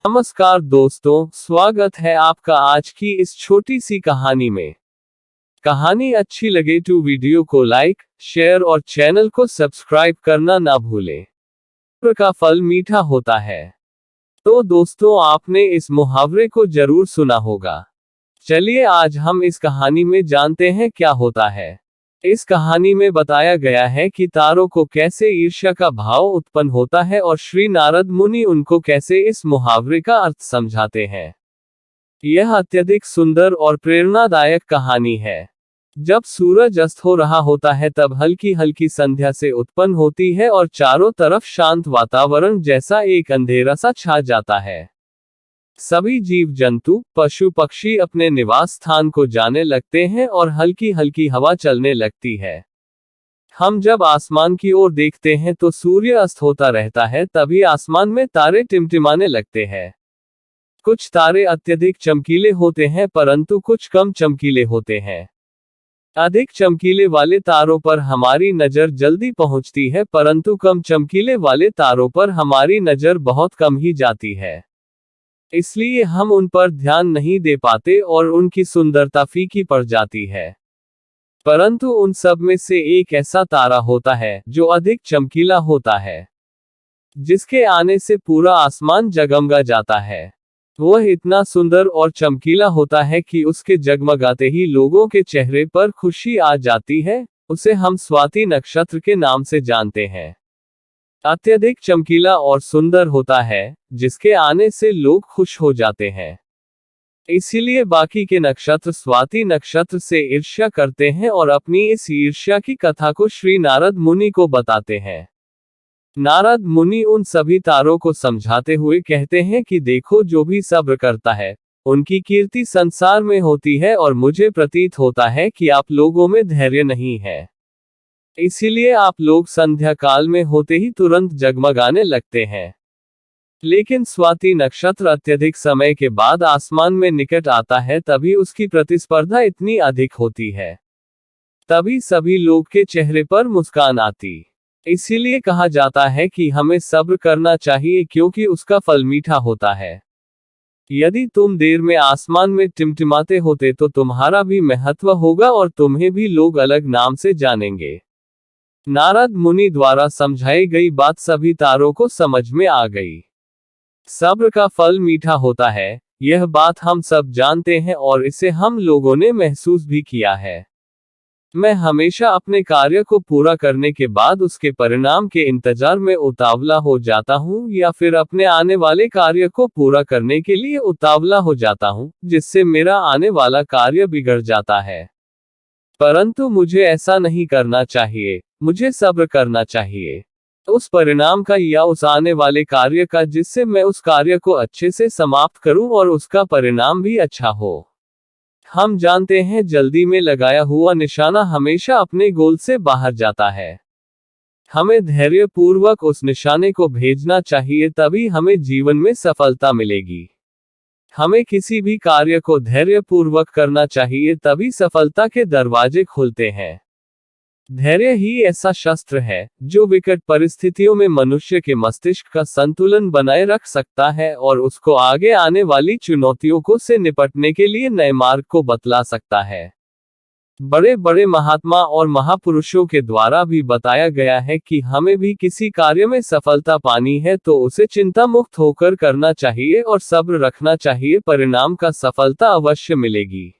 नमस्कार दोस्तों, स्वागत है आपका आज की इस छोटी सी कहानी में। कहानी अच्छी लगे तो वीडियो को लाइक, शेयर और चैनल को सब्सक्राइब करना ना भूलें। सब्र का फल मीठा होता है। तो दोस्तों, आपने इस मुहावरे को जरूर सुना होगा। चलिए आज हम इस कहानी में जानते हैं क्या होता है। इस कहानी में बताया गया है कि तारों को कैसे ईर्ष्या का भाव उत्पन्न होता है और श्री नारद मुनि उनको कैसे इस मुहावरे का अर्थ समझाते हैं। यह अत्यधिक सुंदर और प्रेरणादायक कहानी है। जब सूरज अस्त हो रहा होता है तब हल्की हल्की संध्या से उत्पन्न होती है और चारों तरफ शांत वातावरण जैसा एक अंधेरा सा छा जाता है। सभी जीव जंतु, पशु पक्षी अपने निवास स्थान को जाने लगते हैं और हल्की हल्की हवा चलने लगती है। हम जब आसमान की ओर देखते हैं तो सूर्य अस्त होता रहता है, तभी आसमान में तारे टिमटिमाने लगते हैं। कुछ तारे अत्यधिक चमकीले होते हैं परंतु कुछ कम चमकीले होते हैं। अधिक चमकीले वाले तारों पर हमारी नजर जल्दी पहुंचती है परंतु कम चमकीले वाले तारों पर हमारी नजर बहुत कम ही जाती है। इसलिए हम उन पर ध्यान नहीं दे पाते और उनकी सुंदरता फीकी पड़ जाती है। परंतु उन सब में से एक ऐसा तारा होता है जो अधिक चमकीला होता है, जिसके आने से पूरा आसमान जगमगा जाता है। वह इतना सुंदर और चमकीला होता है कि उसके जगमगाते ही लोगों के चेहरे पर खुशी आ जाती है। उसे हम स्वाति नक्षत्र के नाम से जानते हैं। अत्यधिक चमकीला और सुंदर होता है, जिसके आने से लोग खुश हो जाते हैं। इसीलिए बाकी के नक्षत्र स्वाति नक्षत्र से ईर्ष्या करते हैं और अपनी इस ईर्ष्या की कथा को श्री नारद मुनि को बताते हैं। नारद मुनि उन सभी तारों को समझाते हुए कहते हैं कि देखो, जो भी सब्र करता है उनकी कीर्ति संसार में होती है और मुझे प्रतीत होता है कि आप लोगों में धैर्य नहीं है। इसीलिए आप लोग संध्या काल में होते ही तुरंत जगमगाने लगते हैं। लेकिन स्वाति नक्षत्र अत्यधिक समय के बाद आसमान में निकट आता है, तभी उसकी प्रतिस्पर्धा इतनी अधिक होती है। तभी सभी लोग के चेहरे पर मुस्कान आती। इसीलिए कहा जाता है कि हमें सब्र करना चाहिए क्योंकि उसका फल मीठा होता है। यदि तुम देर में आसमान में टिमटिमाते होते तो तुम्हारा भी महत्व होगा और तुम्हें भी लोग अलग नाम से जानेंगे। नारद मुनि द्वारा समझाई गई बात सभी तारों को समझ में आ गई। सब्र का फल मीठा होता है, यह बात हम सब जानते हैं और इसे हम लोगों ने महसूस भी किया है। मैं हमेशा अपने कार्य को पूरा करने के बाद उसके परिणाम के इंतजार में उतावला हो जाता हूँ या फिर अपने आने वाले कार्य को पूरा करने के लिए उतावला हो जाता हूँ, जिससे मेरा आने वाला कार्य बिगड़ जाता है। परंतु मुझे ऐसा नहीं करना चाहिए। मुझे सब्र करना चाहिए उस परिणाम का या उस आने वाले कार्य का, जिससे मैं उस कार्य को अच्छे से समाप्त करूं और उसका परिणाम भी अच्छा हो। हम जानते हैं जल्दी में लगाया हुआ निशाना हमेशा अपने गोल से बाहर जाता है। हमें धैर्यपूर्वक उस निशाने को भेजना चाहिए, तभी हमें जीवन में सफलता मिलेगी। हमें किसी भी कार्य को धैर्यपूर्वक करना चाहिए, तभी सफलता के दरवाजे खुलते हैं। धैर्य ही ऐसा शस्त्र है जो विकट परिस्थितियों में मनुष्य के मस्तिष्क का संतुलन बनाए रख सकता है और उसको आगे आने वाली चुनौतियों को से निपटने के लिए नए मार्ग को बतला सकता है। बड़े बड़े महात्मा और महापुरुषों के द्वारा भी बताया गया है कि हमें भी किसी कार्य में सफलता पानी है तो उसे चिंता मुक्त होकर करना चाहिए और सब्र रखना चाहिए। परिणाम का सफलता अवश्य मिलेगी।